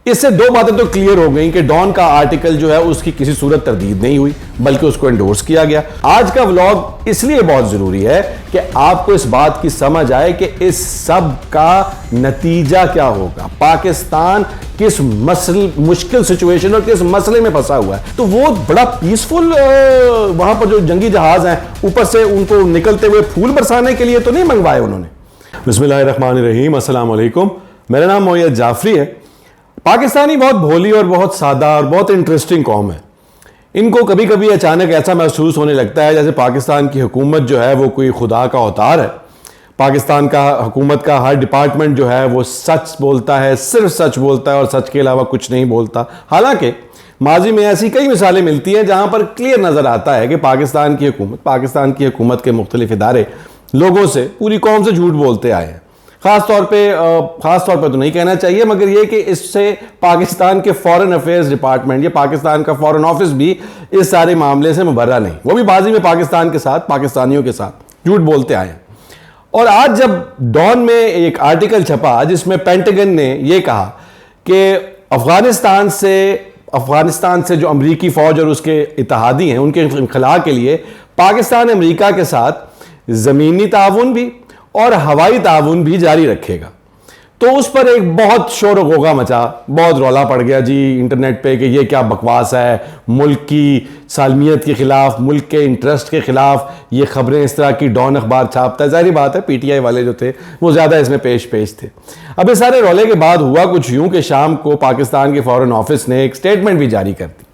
اس سے دو باتیں تو کلیئر ہو گئیں کہ ڈان کا آرٹیکل جو ہے اس کی کسی صورت تردید نہیں ہوئی بلکہ اس کو انڈورس کیا گیا۔ آج کا ولاگ اس لیے بہت ضروری ہے کہ آپ کو اس بات کی سمجھ آئے کہ اس سب کا نتیجہ کیا ہوگا، پاکستان کس مشکل سچویشن اور کس مسئلے میں پھنسا ہوا ہے۔ تو وہ بڑا پیسفل وہاں پر جو جنگی جہاز ہیں اوپر سے ان کو نکلتے ہوئے پھول برسانے کے لیے تو نہیں منگوائے انہوں نے۔ بسم اللہ الرحمن الرحیم، السلام علیکم، میرا نام معید جعفری ہے۔ پاکستانی بہت بھولی اور بہت سادہ اور بہت انٹرسٹنگ قوم ہے۔ ان کو کبھی کبھی اچانک ایسا محسوس ہونے لگتا ہے جیسے پاکستان کی حکومت جو ہے وہ کوئی خدا کا اوتار ہے۔ پاکستان کا حکومت کا ہر ڈپارٹمنٹ جو ہے وہ سچ بولتا ہے، صرف سچ بولتا ہے اور سچ کے علاوہ کچھ نہیں بولتا۔ حالانکہ ماضی میں ایسی کئی مثالیں ملتی ہیں جہاں پر کلیئر نظر آتا ہے کہ پاکستان کی حکومت کے مختلف ادارے لوگوں سے، پوری قوم سے جھوٹ بولتے آئے ہیں۔ خاص طور پہ تو نہیں کہنا چاہیے، مگر یہ کہ اس سے پاکستان کے فورن افیئرز ڈپارٹمنٹ یا پاکستان کا فورن آفس بھی اس سارے معاملے سے مبرہ نہیں، وہ بھی ماضی میں پاکستان کے ساتھ، پاکستانیوں کے ساتھ جھوٹ بولتے آئے ہیں۔ اور آج جب ڈان میں ایک آرٹیکل چھپا جس میں پینٹاگن نے یہ کہا کہ افغانستان سے جو امریکی فوج اور اس کے اتحادی ہیں ان کے انخلاء کے لیے پاکستان امریکہ کے ساتھ زمینی تعاون بھی اور ہوائی تعاون بھی جاری رکھے گا، تو اس پر ایک بہت شور و غوغا مچا، بہت رولا پڑ گیا جی انٹرنیٹ پہ کہ یہ کیا بکواس ہے، ملک کی سالمیت کے خلاف، ملک کے انٹرسٹ کے خلاف یہ خبریں اس طرح کی ڈان اخبار چھاپتا ہے۔ ظاہری بات ہے پی ٹی آئی والے جو تھے وہ زیادہ اس میں پیش تھے۔ اب اس سارے رولے کے بعد ہوا کچھ یوں کہ شام کو پاکستان کے فورن آفس نے ایک سٹیٹمنٹ بھی جاری کر دی۔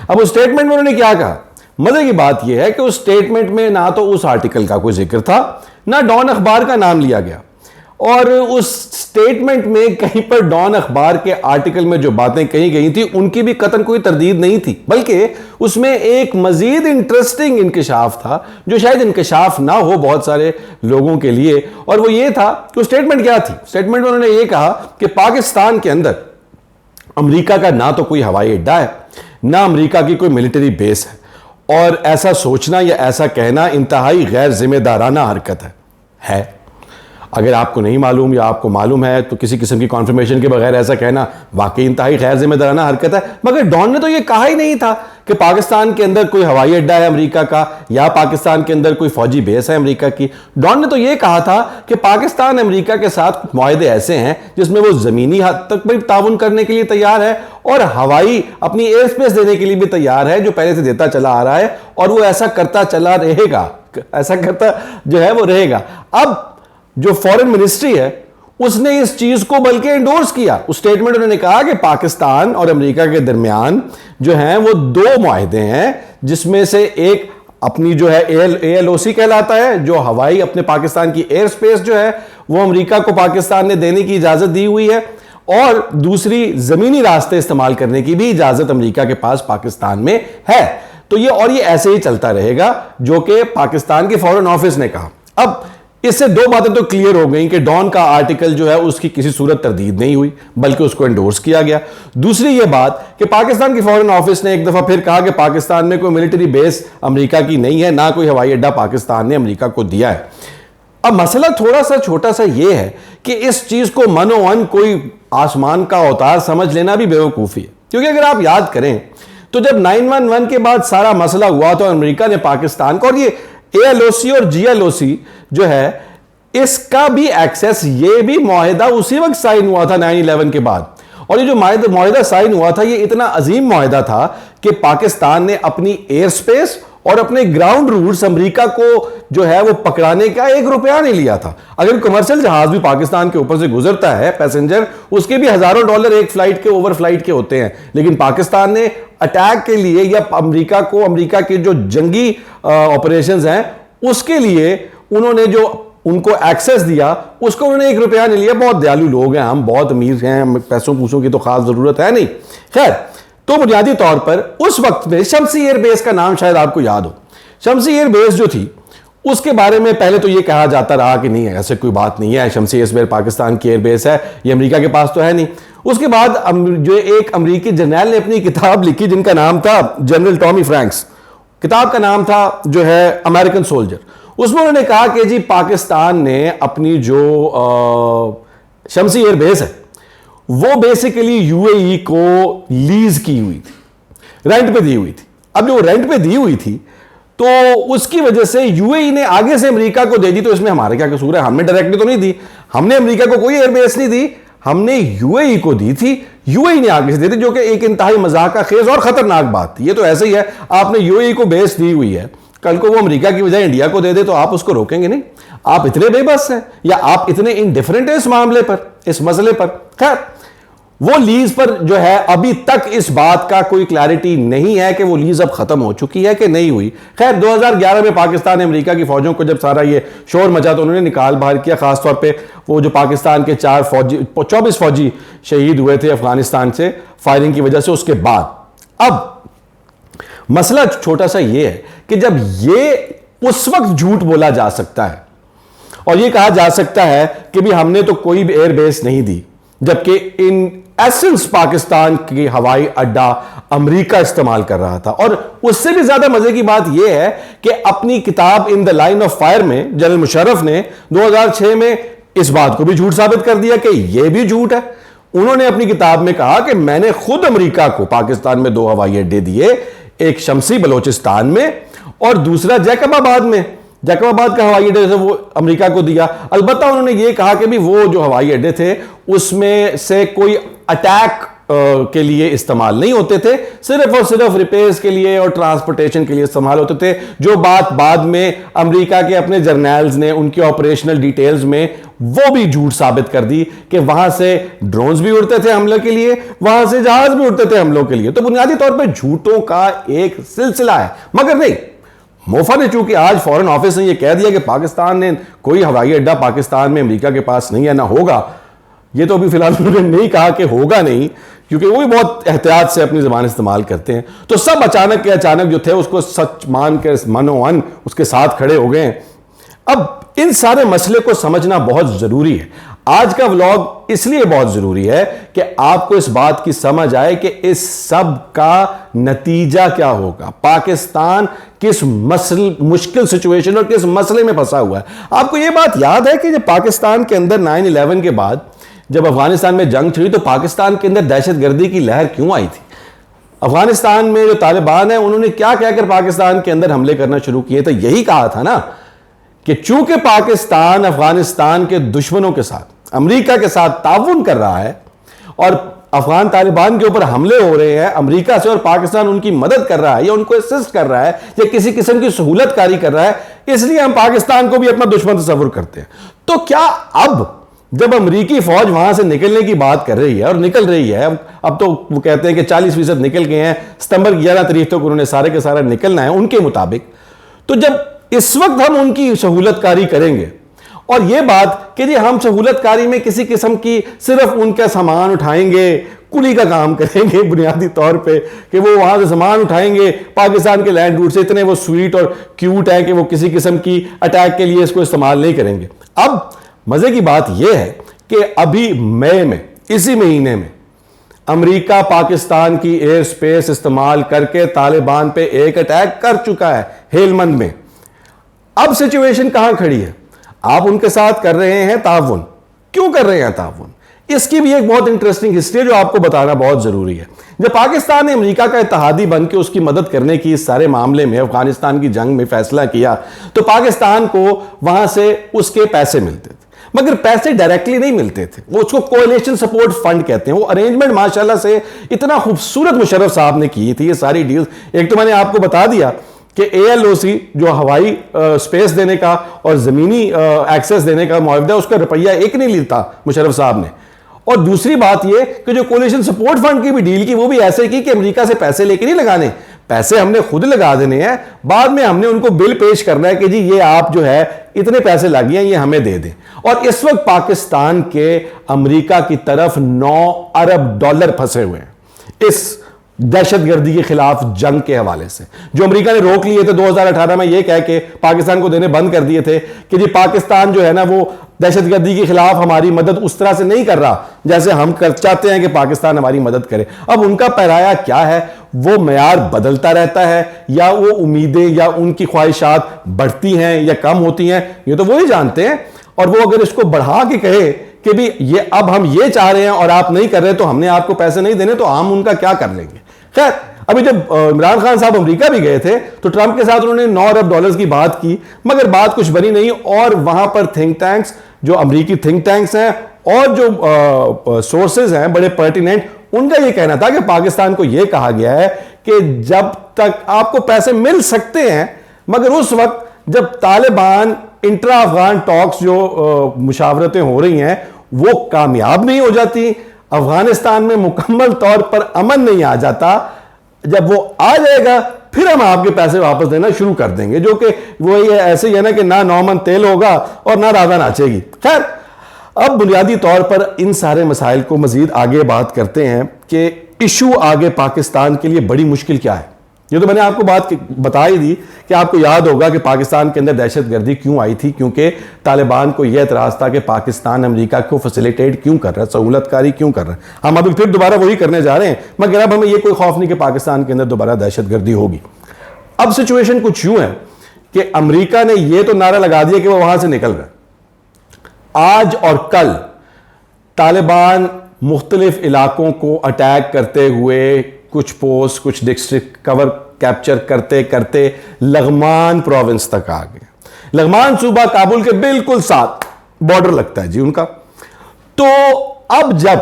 اب اس سٹیٹمنٹ میں انہوں نے کیا کہا؟ مزے کی بات یہ ہے کہ اس سٹیٹمنٹ میں نہ تو اس آرٹیکل کا کوئی ذکر تھا، نہ ڈان اخبار کا نام لیا گیا، اور اس سٹیٹمنٹ میں کہیں پر ڈان اخبار کے آرٹیکل میں جو باتیں کہی گئی تھی ان کی بھی قطعاً کوئی تردید نہیں تھی، بلکہ اس میں ایک مزید انٹرسٹنگ انکشاف تھا جو شاید انکشاف نہ ہو بہت سارے لوگوں کے لیے، اور وہ یہ تھا کہ سٹیٹمنٹ کیا تھی۔ سٹیٹمنٹ میں انہوں نے یہ کہا کہ پاکستان کے اندر امریکہ کا نہ تو کوئی ہوائی اڈا ہے، نہ امریکہ کی کوئی ملٹری بیس ہے، اور ایسا سوچنا یا ایسا کہنا انتہائی غیر ذمہ دارانہ حرکت ہے۔ اگر آپ کو نہیں معلوم یا آپ کو معلوم ہے تو کسی قسم کی کنفرمیشن کے بغیر ایسا کہنا واقعی انتہائی غیر ذمہ دارانہ حرکت ہے۔ مگر ڈان نے تو یہ کہا ہی نہیں تھا کہ پاکستان کے اندر کوئی ہوائی اڈا ہے امریکہ کا یا پاکستان کے اندر کوئی فوجی بیس ہے امریکہ کی۔ ڈان نے تو یہ کہا تھا کہ پاکستان امریکہ کے ساتھ معاہدے ایسے ہیں جس میں وہ زمینی حد تک بھی تعاون کرنے کے لیے تیار ہے اور ہوائی اپنی ایئر سپیس دینے کے لیے بھی تیار ہے، جو پہلے سے دیتا چلا آ رہا ہے، اور وہ ایسا کرتا چلا رہے گا، ایسا کرتا جو ہے وہ رہے گا۔ اب جو فورن منسٹری ہے اس نے اس چیز کو بلکہ انڈورس کیا۔ اس سٹیٹمنٹ انہوں نے کہا کہ پاکستان اور امریکہ کے درمیان جو ہیں وہ دو معاہدے ہیں، جس میں سے ایک اپنی جو ہے ALOC کہلاتا ہے، جو ہوائی اپنے پاکستان کی ایئر سپیس جو ہے وہ امریکہ کو پاکستان نے دینے کی اجازت دی ہوئی ہے، اور دوسری زمینی راستے استعمال کرنے کی بھی اجازت امریکہ کے پاس پاکستان میں ہے۔ تو یہ ایسے ہی چلتا رہے گا، جو کہ پاکستان کے فورن آفس نے کہا۔ اب اس سے دو باتیں تو کلیئر ہو گئیں کہ ڈان کا آرٹیکل جو ہے اس کی کسی صورت تردید نہیں ہوئی بلکہ اس کو انڈورس کیا گیا۔ دوسری یہ بات کہ پاکستان کی فورن آفس نے ایک دفعہ پھر کہا کہ پاکستان میں کوئی ملٹری بیس امریکہ کی نہیں ہے، نہ کوئی ہوائی اڈا پاکستان نے امریکہ کو دیا ہے۔ اب مسئلہ تھوڑا سا چھوٹا سا یہ ہے کہ اس چیز کو من و عن کوئی آسمان کا اوتار سمجھ لینا بھی بیوقوفی ہے، کیونکہ اگر آپ یاد کریں تو جب 911 کے بعد سارا مسئلہ ہوا تو امریکہ نے پاکستان کو، اور یہ ALOC اور GLOC جو ہے اس کا بھی ایکسیس، یہ بھی معاہدہ اسی وقت سائن ہوا تھا 9/11 کے بعد، اور یہ جو معاہدہ سائن ہوا تھا یہ اتنا عظیم معاہدہ تھا کہ پاکستان نے اپنی ایئر سپیس اور اپنے گراؤنڈ روٹس امریکہ کو جو ہے وہ پکڑانے کا $1 نہیں لیا تھا۔ اگر کمرشل جہاز بھی پاکستان کے اوپر سے گزرتا ہے پیسنجر، اس کے بھی ہزاروں ڈالر ایک فلائٹ کے اوور فلائٹ کے ہوتے ہیں، لیکن پاکستان نے اٹیک کے لیے یا امریکہ کے جو جنگی آپریشنز ہیں اس کے لیے انہوں نے جو ان کو ایکسس دیا اس کو انہوں نے $1 نہیں لیا۔ بہت دیالو لوگ ہیں ہم، بہت امیر ہیں، پیسوں پوسوں کی تو خاص ضرورت ہے نہیں۔ خیر، تو بنیادی طور پر اس وقت میں شمسی ایئر بیس کا نام شاید آپ کو یاد ہو۔ شمسی ایئر بیس جو تھی اس کے بارے میں پہلے تو یہ کہا جاتا رہا کہ نہیں ایسے کوئی بات نہیں ہے، شمسی ایئر بیس پاکستان کی ایئر بیس ہے، یہ امریکہ کے پاس تو ہے نہیں۔ اس کے بعد جو ایک امریکی جرنیل نے اپنی کتاب لکھی جن کا نام تھا جنرل ٹامی فرینکس، کتاب کا نام تھا جو ہے امریکن سولجر۔ اس میں انہوں نے کہا کہ جی پاکستان نے اپنی جو شمسی ایئر بیس ہے وہ بیسیکلی یو اے ای کو لیز کی ہوئی تھی, رینٹ پہ دی ہوئی تھی. اب جو رینٹ پہ دی ہوئی تھی تو اس کی وجہ سے یو اے ای نے آگے سے امریکہ کو دے دی, تو اس میں ہمارا کیا قصور ہے؟ ہم نے ڈائریکٹلی تو نہیں دی, ہم نے امریکہ کو کوئی ایئر بیس نہیں دی, ہم نے یو اے ای کو دی تھی, یو اے ای نے آگے سے دی تھی, جو کہ ایک انتہائی مذاق خیز اور خطرناک بات تھی. یہ تو ایسے ہی ہے, آپ نے یو اے ای کو بیس دی ہوئی ہے, کل کو وہ امریکہ کی بجائے انڈیا کو دے دے تو آپ اس کو روکیں گے نہیں؟ آپ اتنے بے بس ہیں یا آپ اتنے انڈیفرنٹ ہیں اس معاملے پر, اس مسئلے پر. خیر, وہ لیز پر جو ہے ابھی تک اس بات کا کوئی کلیئرٹی نہیں ہے کہ وہ لیز اب ختم ہو چکی ہے کہ نہیں ہوئی. خیر 2011 میں پاکستان نے امریکہ کی فوجوں کو جب سارا یہ شور مچا تو انہوں نے نکال باہر کیا, خاص طور پہ وہ جو پاکستان کے 24 فوجی شہید ہوئے تھے افغانستان سے فائرنگ کی وجہ سے. اس کے بعد اب مسئلہ چھوٹا سا یہ ہے کہ جب یہ اس وقت جھوٹ بولا جا سکتا ہے اور یہ کہا جا سکتا ہے کہ بھی ہم نے تو کوئی بھی ایئر بیس نہیں دی, جبکہ ان ایسنس پاکستان کی ہوائی اڈا امریکہ استعمال کر رہا تھا. اور اس سے بھی زیادہ مزے کی بات یہ ہے کہ اپنی کتاب ان دا لائن آف فائر میں جنرل مشرف نے 2006 میں اس بات کو بھی جھوٹ ثابت کر دیا کہ یہ بھی جھوٹ ہے. انہوں نے اپنی کتاب میں کہا کہ میں نے خود امریکہ کو پاکستان میں 2 ہوائی اڈے دیے, ایک شمسی بلوچستان میں اور دوسرا جیکب آباد میں. جیکب آباد کا ہوائی اڈے وہ امریکہ کو دیا. البتہ انہوں نے یہ کہا کہ بھی وہ جو ہوائی اڈے تھے اس میں سے کوئی اٹیک کے لیے استعمال نہیں ہوتے تھے, صرف اور صرف ریپیئرز کے لیے اور ٹرانسپورٹیشن کے لیے استعمال ہوتے تھے. جو بات بعد میں امریکہ کے اپنے جرنیلز نے ان کی آپریشنل ڈیٹیلز میں وہ بھی جھوٹ ثابت کر دی کہ وہاں سے ڈرونز بھی اڑتے تھے حملے کے لیے, وہاں سے جہاز بھی اڑتے تھے حملوں کے لیے. تو بنیادی طور پہ جھوٹوں کا ایک سلسلہ ہے. مگر نہیں, موفا نے چونکہ آج فورن آفس نے یہ کہہ دیا کہ پاکستان نے کوئی ہوائی اڈا پاکستان میں امریکہ کے پاس نہیں ہے, نہ ہوگا. یہ تو ابھی فی الحال انہوں نے نہیں کہا کہ ہوگا نہیں, کیونکہ وہ بھی بہت احتیاط سے اپنی زبان استعمال کرتے ہیں. تو سب اچانک کے اچانک جو تھے اس کو سچ مان کے منوان اس کے ساتھ کھڑے ہو گئے ہیں. اب ان سارے مسئلے کو سمجھنا بہت ضروری ہے. آج کا ولاگ اس لیے بہت ضروری ہے کہ آپ کو اس بات کی سمجھ آئے کہ اس سب کا نتیجہ کیا ہوگا, پاکستان کس مشکل سچویشن اور کس مسئلے میں پھنسا ہوا ہے. آپ کو یہ بات یاد ہے کہ جب پاکستان کے اندر 9/11 کے بعد جب افغانستان میں جنگ چھڑی تو پاکستان کے اندر دہشت گردی کی لہر کیوں آئی تھی؟ افغانستان میں جو طالبان ہیں انہوں نے کیا کہہ کر پاکستان کے اندر حملے کرنا شروع کیے تھے؟ یہی کہا تھا نا کہ چونکہ پاکستان افغانستان کے دشمنوں کے ساتھ, امریکہ کے ساتھ تعاون کر رہا ہے اور افغان طالبان کے اوپر حملے ہو رہے ہیں امریکہ سے, اور پاکستان ان کی مدد کر رہا ہے یا ان کو اسسٹ کر رہا ہے یا کسی قسم کی سہولت کاری کر رہا ہے, اس لیے ہم پاکستان کو بھی اپنا دشمن تصور کرتے ہیں. تو کیا اب جب امریکی فوج وہاں سے نکلنے کی بات کر رہی ہے اور نکل رہی ہے, اب تو وہ کہتے ہیں کہ 40% نکل گئے ہیں, ستمبر 11 تاریخ تک انہوں نے سارے کے سارا نکلنا ہے ان کے مطابق, تو جب اس وقت ہم ان کی سہولت کاری کریں گے اور یہ بات کہ جی ہم سہولت کاری میں کسی قسم کی صرف ان کا سامان اٹھائیں گے, کلی کا کام کریں گے بنیادی طور پہ کہ وہ وہاں سے سامان اٹھائیں گے, پاکستان کے لینڈ روٹ سے اتنے وہ سویٹ اور کیوٹ ہیں کہ وہ کسی قسم کی اٹیک کے لیے اس کو استعمال نہیں کریں گے. اب مزے کی بات یہ ہے کہ ابھی مئی میں, اسی مہینے میں, امریکہ پاکستان کی ایئر سپیس استعمال کر کے طالبان پہ ایک اٹیک کر چکا ہے ہیلمند میں. اب سچویشن کہاں کھڑی ہے؟ آپ ان کے ساتھ کر رہے ہیں تعاون. کیوں کر رہے ہیں تعاون؟ اس کی بھی ایک بہت انٹرسٹنگ ہسٹری جو آپ کو بتانا بہت ضروری ہے. جب پاکستان نے امریکہ کا اتحادی بن کے اس کی مدد کرنے کی اس سارے معاملے میں افغانستان کی جنگ میں فیصلہ کیا تو پاکستان کو وہاں سے اس کے پیسے ملتے تھے, مگر پیسے ڈائریکٹلی نہیں ملتے تھے. وہ اس کو کولیشن سپورٹ فنڈ کہتے ہیں. وہ ارینجمنٹ ماشاءاللہ سے اتنا خوبصورت مشرف صاحب نے کی تھی یہ ساری ڈیلز. ایک تو میں نے آپ کو بتا دیا کہ ALOC جو ہوائی سپیس دینے کا اور زمینی ایکسس دینے کا معاہدہ, اس کا روپیہ ایک نہیں لیتا مشرف صاحب نے. اور دوسری بات یہ کہ جو کولیشن سپورٹ فنڈ کی بھی ڈیل کی وہ بھی ایسے کی کہ امریکہ سے پیسے لے کے نہیں لگانے, پیسے ہم نے خود لگا دینے ہیں, بعد میں ہم نے ان کو بل پیش کرنا ہے کہ جی یہ آپ جو ہے اتنے پیسے لگے ہیں یہ ہمیں دے دیں. اور اس وقت پاکستان کے امریکہ کی طرف $9 ارب پھنسے ہوئے ہیں اس دہشت گردی کے خلاف جنگ کے حوالے سے, جو امریکہ نے روک لیے تھے 2018 میں یہ کہہ کے پاکستان کو دینے بند کر دیے تھے کہ جی پاکستان جو ہے نا وہ دہشت گردی کے خلاف ہماری مدد اس طرح سے نہیں کر رہا جیسے ہم چاہتے ہیں کہ پاکستان ہماری مدد کرے. اب ان کا پیرایا کیا ہے؟ وہ معیار بدلتا رہتا ہے یا وہ امیدیں یا ان کی خواہشات بڑھتی ہیں یا کم ہوتی ہیں, یہ تو وہی جانتے ہیں. اور وہ اگر اس کو بڑھا کے کہے کہ بھی یہ اب ہم یہ چاہ رہے ہیں اور آپ نہیں کر رہے تو ہم نے آپ کو پیسے نہیں دینے, تو ہم ان کا کیا کر لیں گے. خیر, ابھی جب عمران خان صاحب امریکہ بھی گئے تھے تو ٹرمپ کے ساتھ انہوں نے 9 ارب ڈالرز کی بات کی, مگر بات کچھ بنی نہیں. اور وہاں پر تھنک ٹینکس, جو امریکی تھنک ٹینکس ہیں اور جو سورسز ہیں بڑے پرٹیننٹ, ان کا یہ کہنا تھا کہ پاکستان کو یہ کہا گیا ہے کہ جب تک آپ کو پیسے مل سکتے ہیں, مگر اس وقت جب طالبان انٹرا افغان ٹاکس جو مشاورتیں ہو رہی ہیں وہ کامیاب نہیں ہو جاتی, افغانستان میں مکمل طور پر امن نہیں آ جاتا, جب وہ آ جائے گا پھر ہم آپ کے پیسے واپس دینا شروع کر دیں گے, جو کہ وہ ایسے ہی ہے نا کہ نہ نومن تیل ہوگا اور نہ راگا ناچے گی. خیر, اب بنیادی طور پر ان سارے مسائل کو مزید آگے بات کرتے ہیں کہ ایشو آگے پاکستان کے لیے بڑی مشکل کیا ہے. یہ تو میں نے آپ کو بات بتائی دی کہ آپ کو یاد ہوگا کہ پاکستان کے اندر دہشت گردی کیوں آئی تھی, کیونکہ طالبان کو یہ اعتراض تھا کہ پاکستان امریکہ کو فیسیلیٹیٹ کیوں کر رہا ہے, سہولت کاری کیوں کر رہا ہے. ہم ابھی پھر دوبارہ وہی کرنے جا رہے ہیں, مگر اب ہمیں یہ کوئی خوف نہیں کہ پاکستان کے اندر دوبارہ دہشت گردی ہوگی. اب سچویشن کچھ یوں ہے کہ امریکہ نے یہ تو نعرہ لگا دیا کہ وہ وہاں سے نکل رہا ہے. آج اور کل طالبان مختلف علاقوں کو اٹیک کرتے ہوئے کچھ پوسٹ, کچھ ڈسٹرکٹ کور کیپچر کرتے کرتے لغمان پروونس تک آ گئے. لغمان صوبہ کابل کے بالکل ساتھ بارڈر لگتا ہے جی ان کا. تو اب جب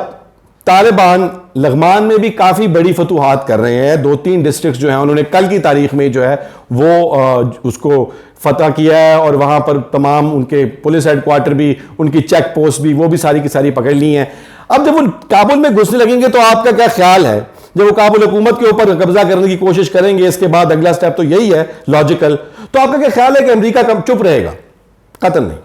طالبان لغمان میں بھی کافی بڑی فتوحات کر رہے ہیں, 2-3 ڈسٹرکٹس جو ہیں انہوں نے کل کی تاریخ میں جو ہے وہ اس کو فتح کیا ہے, اور وہاں پر تمام ان کے پولیس ہیڈ کوارٹر بھی, ان کی چیک پوسٹ بھی, وہ بھی ساری کی ساری پکڑ لی ہیں. اب جب وہ کابل میں گھسنے لگیں گے تو آپ کا کیا خیال ہے, جب وہ کابل حکومت کے اوپر قبضہ کرنے کی کوشش کریں گے, اس کے بعد اگلا سٹیپ تو یہی ہے لاجیکل, تو آپ کا کیا خیال ہے کہ امریکہ کب چپ رہے گا؟ قطعاً نہیں.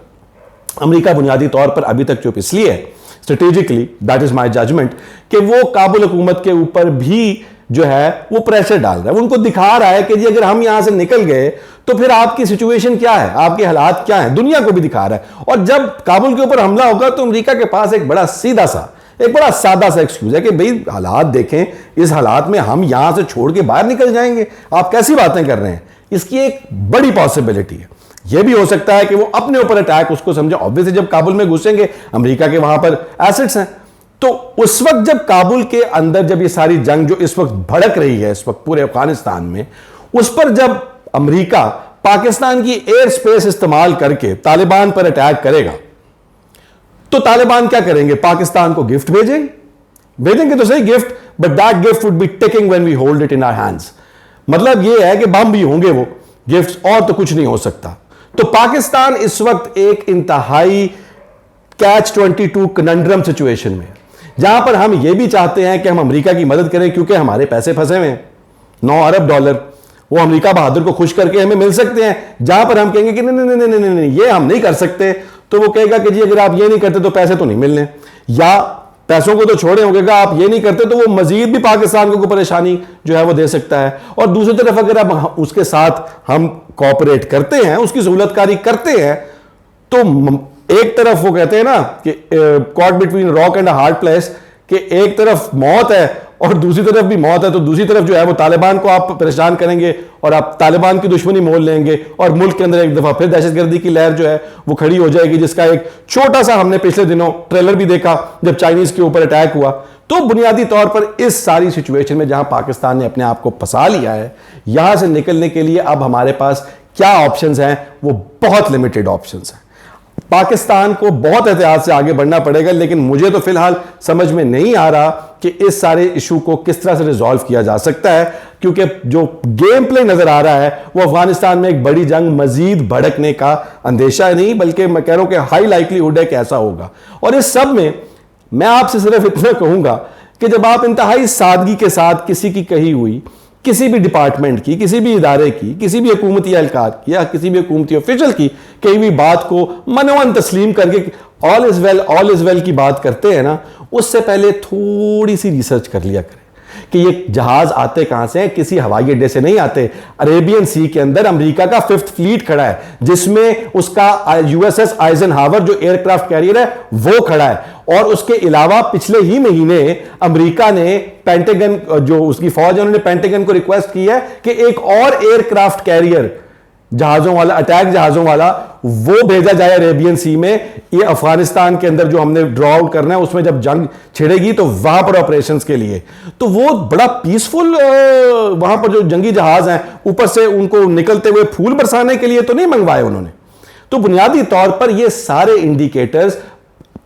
امریکہ بنیادی طور پر ابھی تک چپ اس لیے ہے, strategically that is my judgement, کہ وہ کابل حکومت کے اوپر بھی جو ہے وہ پریشر ڈال رہا ہے. ان کو دکھا رہا ہے کہ جی اگر ہم یہاں سے نکل گئے تو پھر آپ کی سچویشن کیا ہے, آپ کے حالات کیا ہیں, دنیا کو بھی دکھا رہا ہے. اور جب کابل کے اوپر حملہ ہوگا تو امریکہ کے پاس ایک بڑا سیدھا سا, ایک بڑا سادہ سا ایکسکیوز ہے کہ بھئی حالات دیکھیں, اس حالات میں ہم یہاں سے چھوڑ کے باہر نکل جائیں گے, آپ کیسی باتیں کر رہے ہیں. اس کی ایک بڑی پاسبلٹی ہے. یہ بھی ہو سکتا ہے کہ وہ اپنے اوپر اٹیک اس کو سمجھیں. obviously جب کابل میں گھسیں گے, امریکہ کے وہاں پر ایسٹس ہیں, تو اس وقت جب کابل کے اندر جب یہ ساری جنگ جو اس وقت بھڑک رہی ہے اس وقت پورے افغانستان میں, اس پر جب امریکہ پاکستان کی ایئر سپیس استعمال کر کے طالبان پر اٹیک کرے گا تو طالبان کیا کریں گے؟ پاکستان کو گفٹ بھیجیں گے تو صحیح gift, but that gift would be ticking when we hold it in our hands. مطلب یہ ہے کہ بم بھی ہوں گے وہ گفٹس, اور تو کچھ نہیں ہو سکتا. تو پاکستان اس وقت ایک انتہائی کیچ 22 کننڈرم سچویشن میں, جہاں پر ہم یہ بھی چاہتے ہیں کہ ہم امریکہ کی مدد کریں کیونکہ ہمارے پیسے پھنسے ہوئے ہیں, 9 ارب ڈالر وہ امریکہ بہادر کو خوش کر کے ہمیں مل سکتے ہیں. جہاں پر ہم کہیں گے کہ نہیں یہ ہم نہیں کر سکتے, تو وہ کہے گا کہ جی اگر آپ یہ نہیں کرتے تو پیسے تو نہیں ملنے, یا پیسوں کو تو چھوڑیں, ہوگے گا آپ یہ نہیں کرتے تو وہ مزید بھی پاکستان کو پریشانی جو ہے وہ دے سکتا ہے. اور دوسری طرف اگر آپ اس کے ساتھ ہم کوآپریٹ کرتے ہیں, اس کی سہولت کاری کرتے ہیں, تو ایک طرف وہ کہتے ہیں نا کہ caught between rock and a hard place, کہ ایک طرف موت ہے اور دوسری طرف بھی موت ہے, تو دوسری طرف جو ہے وہ طالبان کو آپ پریشان کریں گے اور آپ طالبان کی دشمنی مول لیں گے, اور ملک کے اندر ایک دفعہ پھر دہشت گردی کی لہر جو ہے وہ کھڑی ہو جائے گی, جس کا ایک چھوٹا سا ہم نے پچھلے دنوں ٹریلر بھی دیکھا جب چائنیز کے اوپر اٹیک ہوا. تو بنیادی طور پر اس ساری سچویشن میں جہاں پاکستان نے اپنے آپ کو پھنسا لیا ہے, یہاں سے نکلنے کے لیے اب ہمارے پاس کیا آپشنز ہیں؟ وہ بہت لمیٹڈ آپشنز ہیں. پاکستان کو بہت احتیاط سے آگے بڑھنا پڑے گا, لیکن مجھے تو فی الحال سمجھ میں نہیں آ رہا کہ اس سارے ایشو کو کس طرح سے ریزالو کیا جا سکتا ہے, کیونکہ جو گیم پلے نظر آ رہا ہے وہ افغانستان میں ایک بڑی جنگ مزید بھڑکنے کا اندیشہ نہیں, بلکہ میں کہہ رہا ہوں کہ ہائی لائکلی ہوڈ ہے کہ ایسا ہوگا. اور اس سب میں آپ سے صرف اتنا کہوں گا کہ جب آپ انتہائی سادگی کے ساتھ کسی کی کہی ہوئی, کسی بھی ڈپارٹمنٹ کی, کسی بھی ادارے کی, کسی بھی حکومتی اہلکار کی یا کسی بھی حکومتی آفیشل کی کہی ہوئی بات کو منوان تسلیم کر کے آل از ویل کی بات کرتے ہیں نا, اس سے پہلے تھوڑی سی ریسرچ کر لیا کریں کہ یہ جہاز آتے کہاں سے ہیں. کسی ہوائی اڈے سے نہیں آتے. عربین سی کے اندر امریکہ کا 5th فلیٹ کھڑا ہے, جس میں اس کا USS آئزن ہاور جو ایئر کرافٹ کیریئر ہے وہ کھڑا ہے, اور اس کے علاوہ پچھلے ہی مہینے امریکہ نے پینٹاگن جو اس کی فوج ہے انہوں نے پینٹاگن کو ریکویسٹ کی ہے کہ ایک اور ایئر کرافٹ کیریئر جہازوں والا, اٹیک جہازوں والا, وہ بھیجا جائے عریبین سی میں. یہ افغانستان کے اندر جو ہم نے ڈرا آؤٹ کرنا ہے اس میں جب جنگ چھڑے گی تو وہاں پر آپریشنز کے لیے, تو وہ بڑا پیسفل, وہاں پر جو جنگی جہاز ہیں اوپر سے ان کو نکلتے ہوئے پھول برسانے کے لیے تو نہیں منگوائے انہوں نے. تو بنیادی طور پر یہ سارے انڈیکیٹرز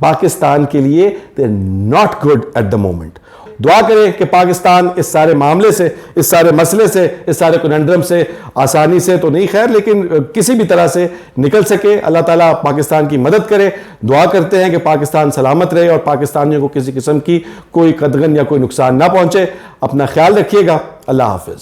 پاکستان کے لیے they're not good at the moment. دعا کریں کہ پاکستان اس سارے معاملے سے, اس سارے مسئلے سے, اس سارے کننڈرم سے آسانی سے تو نہیں خیر, لیکن کسی بھی طرح سے نکل سکے. اللہ تعالیٰ پاکستان کی مدد کرے. دعا کرتے ہیں کہ پاکستان سلامت رہے اور پاکستانیوں کو کسی قسم کی کوئی قدغن یا کوئی نقصان نہ پہنچے. اپنا خیال رکھیے گا. اللہ حافظ.